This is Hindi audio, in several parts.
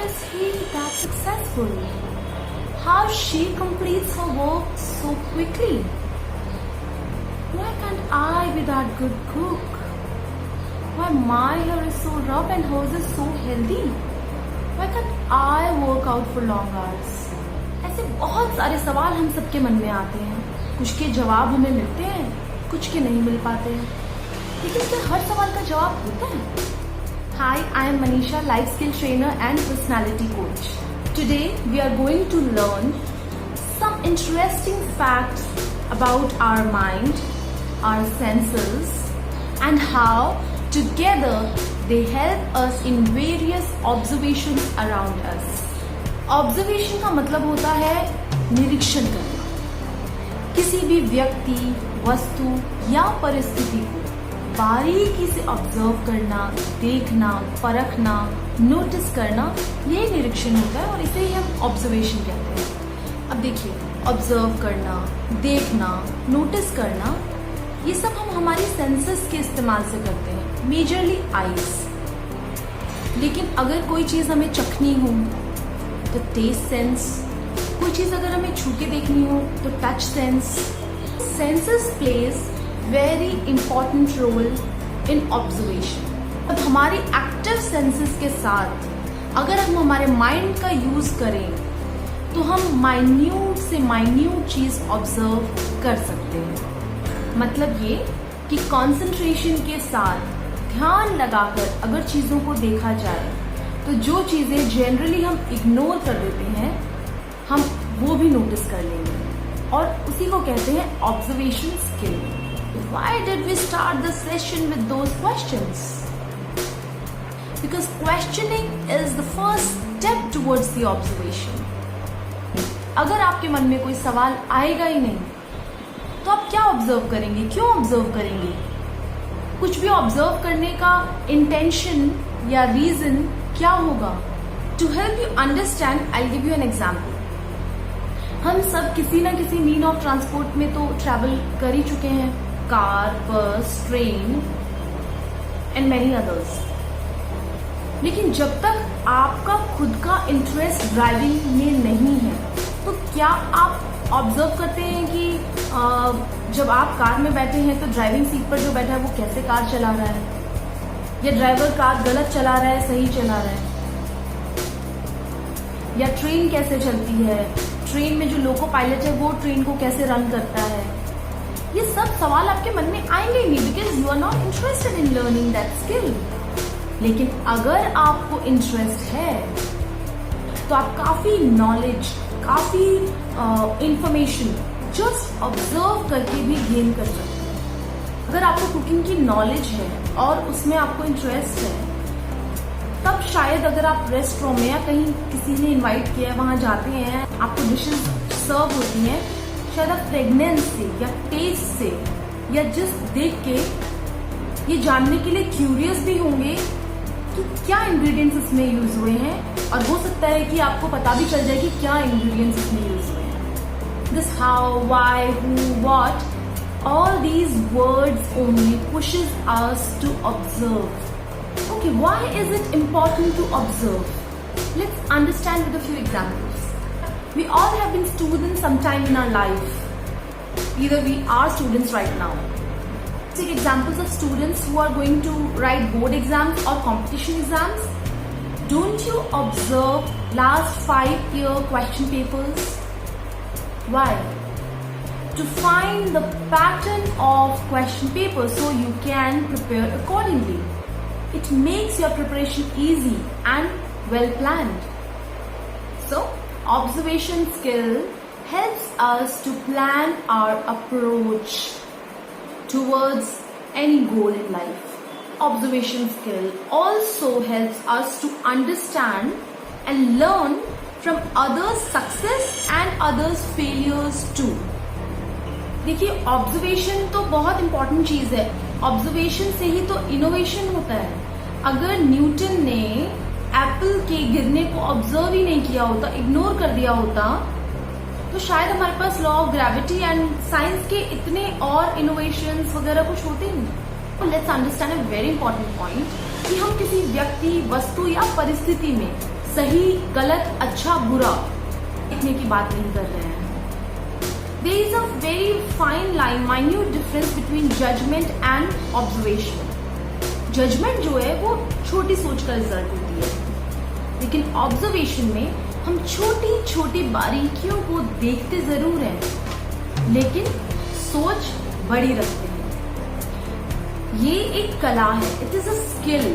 is he that successful? How she completes her work so quickly? Why can't I be that good cook? Why my hair is so rough and hers is so healthy? Why can't I work out for long hours? ऐसे बहुत सारे सवाल हम सबके मन में आते हैं. कुछ के जवाब हमें मिलते हैं, कुछ के नहीं मिल पाते हैं. लेकिन क्या हर सवाल का जवाब होता है? Hi, I am Manisha, life skill trainer and personality coach. Today we are going to learn some interesting facts about our mind, our senses, and how together they help us in various observations around us. Observation का मतलब होता है निरीक्षण करना. किसी भी व्यक्ति, वस्तु या परिस्थिति को बारीकी से ऑब्जर्व करना, देखना, परखना, नोटिस करना, ये निरीक्षण होता है और इसे ही हम ऑब्जर्वेशन कहते हैं. अब देखिए, ऑब्जर्व करना, देखना, नोटिस करना, ये सब हम हमारी सेंसेस के इस्तेमाल से करते हैं, मेजरली आईज. लेकिन अगर कोई चीज हमें चखनी हो तो टेस्ट सेंस, कोई चीज अगर हमें छू के देखनी हो तो touch sense. Senses plays very important role in observation. अब हमारी एक्टिव सेंसेस के साथ अगर हम हमारे माइंड का यूज करें तो हम माइन्यूट से माइन्यूट चीज ऑब्जर्व कर सकते हैं. मतलब ये कि कंसंट्रेशन के साथ ध्यान लगाकर अगर चीजों को देखा जाए तो जो चीजें जनरली हम इग्नोर कर देते हैं हम वो भी नोटिस कर लेंगे और उसी को कहते हैं observation skill. Why did we start the session with those questions? Because questioning is the first step towards the observation. अगर आपके मन में कोई सवाल आएगा ही नहीं तो आप क्या ऑब्जर्व करेंगे, क्यों ऑब्जर्व करेंगे? कुछ भी ऑब्जर्व करने का इंटेंशन या रीजन क्या होगा? To help you understand I give you an example. हम सब किसी ना किसी मीन ऑफ ट्रांसपोर्ट में तो ट्रैवल कर ही चुके हैं. कार, बस, ट्रेन एंड मेनी अदर्स. लेकिन जब तक आपका खुद का इंटरेस्ट ड्राइविंग में नहीं है तो क्या आप ऑब्जर्व करते हैं कि जब आप कार में बैठे हैं तो ड्राइविंग सीट पर जो बैठा है वो कैसे कार चला रहा है, या ड्राइवर कार गलत चला रहा है, सही चला रहा है, या ट्रेन कैसे चलती है, ट्रेन में जो लोको पायलट है वो ट्रेन को कैसे रन करता है? ये सब सवाल आपके मन में आएंगे नहीं because you are not interested in learning that skill. लेकिन अगर आपको इंटरेस्ट है तो आप काफी नॉलेज, काफी इंफॉर्मेशन जस्ट ऑब्जर्व करके भी गेन कर सकते हैं. अगर आपको कुकिंग की नॉलेज है और उसमें आपको इंटरेस्ट है तब शायद अगर आप रेस्टोरेंट में या कहीं किसी ने इनवाइट किया है वहां जाते हैं, आपको डिशेस सर्व होती हैं, शायद आप फ्रेगनेंस से या टेस्ट से या जस्ट देख के ये जानने के लिए क्यूरियस भी होंगे कि क्या इंग्रेडिएंट्स इसमें यूज हुए हैं, और हो सकता है कि आपको पता भी चल जाए कि क्या इंग्रेडिएंट्स इसमें यूज हुए हैं. This how, why, who, what, all these words only pushes us to observe. Okay, why is it important to observe? Let's understand with a few examples. We all have been students sometime in our life. Either we are students right now. Take examples of students who are going to write board exams or competition exams. Don't you observe last 5-year question papers? Why? To find the pattern of question paper so you can prepare accordingly. It makes your preparation easy and well planned. So, observation skill helps us to plan our approach towards any goal in life. Observation skill also helps us to understand and learn from others' success and others' failures too. देखिए, ऑब्जर्वेशन तो बहुत इंपॉर्टेंट चीज है. ऑब्जर्वेशन से ही तो इनोवेशन होता है. अगर न्यूटन ने एप्पल के गिरने को ऑब्जर्व ही नहीं किया होता, इग्नोर कर दिया होता, तो शायद हमारे पास law of gravity and science के इतने और इनोवेशंस वगैरह कुछ होते ही नहीं. Let's understand a very important point कि हम किसी व्यक्ति, वस्तु या परिस्थिति में सही गलत अच्छा बुरा देखने की बात नहीं कर रहे हैं. There is a very fine line, minute difference between judgment and observation. Judgment जो है वो छोटी सोच का रिजल्ट होती है, लेकिन ऑब्जर्वेशन में हम छोटी छोटी बारीकियों को देखते जरूर हैं, लेकिन सोच बड़ी रखते हैं. ये एक कला है, इट इज अ स्किल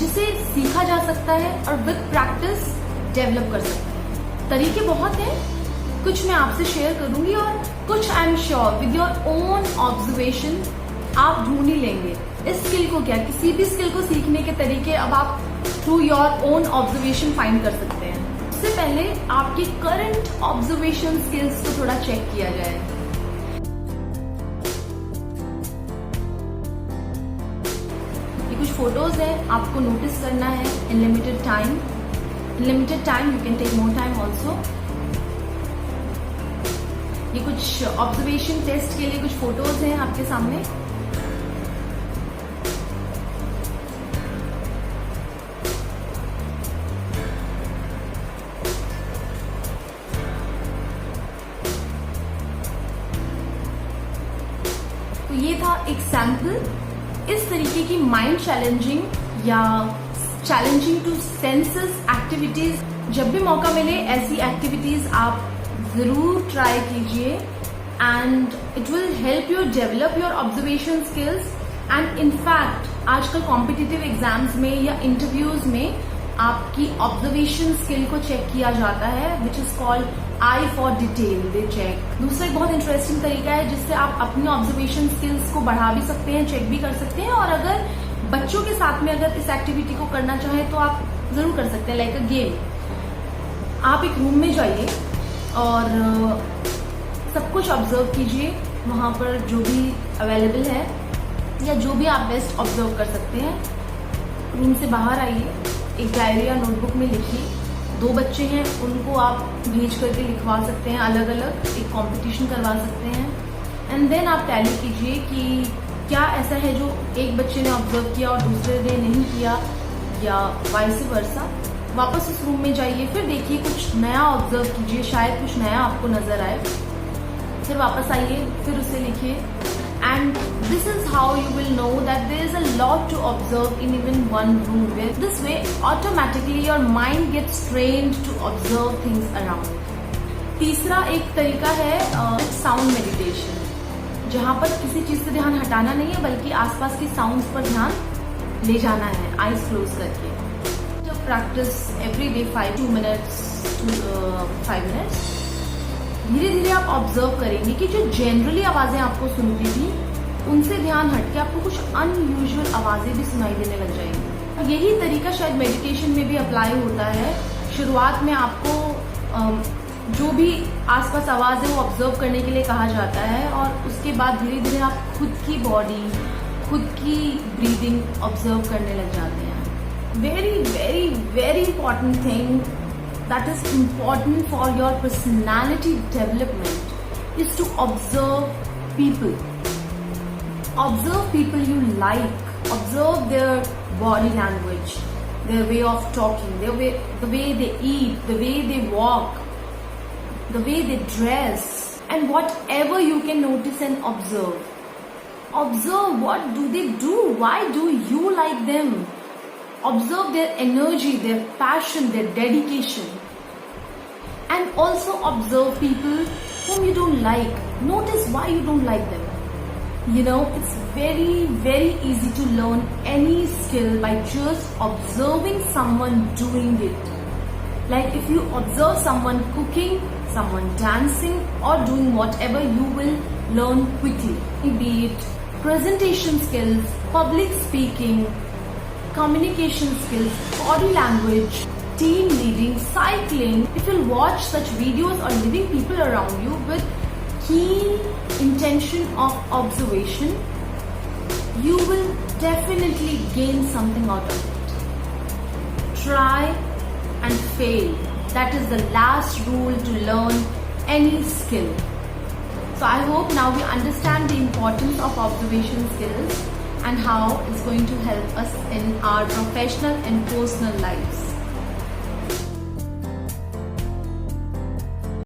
जिसे सीखा जा सकता है और विद प्रैक्टिस डेवलप कर सकते हैं. तरीके बहुत हैं, कुछ मैं आपसे शेयर करूंगी और कुछ I am sure with your own observation आप ढूंढ ही लेंगे. इस स्किल को क्या, किसी भी स्किल को सीखने के तरीके अब आप through your own observation find कर सकते हैं. उससे पहले आपके करंट ऑब्जर्वेशन स्किल्स को थोड़ा चेक किया जाए. ये कुछ फोटोज है, आपको नोटिस करना है in limited time. In limited time you can take more time also. ये कुछ ऑब्जर्वेशन टेस्ट के लिए कुछ फोटोज हैं आपके सामने. तो ये था एक सैंपल. इस तरीके की माइंड चैलेंजिंग या चैलेंजिंग टू सेंसेस एक्टिविटीज जब भी मौका मिले ऐसी एक्टिविटीज आप जरूर ट्राई कीजिए and it will help you develop your observation skills. And in fact आजकल कॉम्पिटिटिव एग्जाम्स में या इंटरव्यूज में आपकी ऑब्जर्वेशन स्किल को चेक किया जाता है, which is called eye for detail the check. दूसरा एक बहुत इंटरेस्टिंग तरीका है जिससे आप अपनी ऑब्जर्वेशन स्किल्स को बढ़ा भी सकते हैं, चेक भी कर सकते हैं. और अगर बच्चों के साथ में अगर इस एक्टिविटी को करना चाहें तो आप जरूर कर सकते हैं. लाइक अ गेम, आप एक रूम में जाइए और सब कुछ ऑब्जर्व कीजिए. वहां पर जो भी अवेलेबल है या जो भी आप बेस्ट ऑब्जर्व कर सकते हैं. रूम से बाहर आइए, एक डायरी या नोटबुक में लिखिए. 2 बच्चे हैं, उनको आप भेज करके लिखवा सकते हैं अलग अलग, एक कंपटीशन करवा सकते हैं. एंड देन आप टैली कीजिए कि क्या ऐसा है जो एक बच्चे ने ऑब्जर्व किया और दूसरे ने नहीं किया, या वाइस वर्सा. वापस उस रूम में जाइए, फिर देखिए कुछ नया ऑब्जर्व कीजिए, शायद कुछ नया आपको नजर आए. फिर वापस आइए, फिर उसे लिखिए. And this is how you will know that there is a lot to observe in even one room. This way, automatically your mind gets trained to observe things around. तीसरा एक तरीका है साउंड मेडिटेशन, जहाँ पर किसी चीज से ध्यान हटाना नहीं है बल्कि आसपास की साउंड्स पर ध्यान ले जाना है, आईज क्लोज करके. तो practice every day 2 minutes to 5 minutes. धीरे धीरे आप ऑब्जर्व करेंगे कि जो जनरली आवाजें आपको सुनती थी उनसे ध्यान हटके आपको कुछ अनयूजुअल आवाजें भी सुनाई देने लग जाएंगी. और यही तरीका शायद मेडिटेशन में भी अप्लाई होता है. शुरुआत में आपको जो भी आसपास आवाज है वो ऑब्जर्व करने के लिए कहा जाता है और उसके बाद धीरे धीरे आप खुद की बॉडी, खुद की ब्रीदिंग ऑब्जर्व करने लग जाते हैं. Very very very important thing that is important for your personality development is to observe people. Observe people you like. Observe their body language, their way of talking, the way they eat, the way they walk, the way they dress, and whatever you can notice and observe. Observe what do they do? Why do you like them? Observe their energy, their passion, their dedication. And also observe people whom you don't like. Notice why you don't like them. You know, it's very, very easy to learn any skill by just observing someone doing it. Like if you observe someone cooking, someone dancing or doing whatever, you will learn quickly. Be it presentation skills, public speaking, communication skills, body language, team leading, cycling. If you'll watch such videos or living people around you with keen intention of observation, you will definitely gain something out of it. Try and fail. That is the last rule to learn any skill. So I hope now we understand the importance of observation skills and how it's going to help us in our professional and personal lives.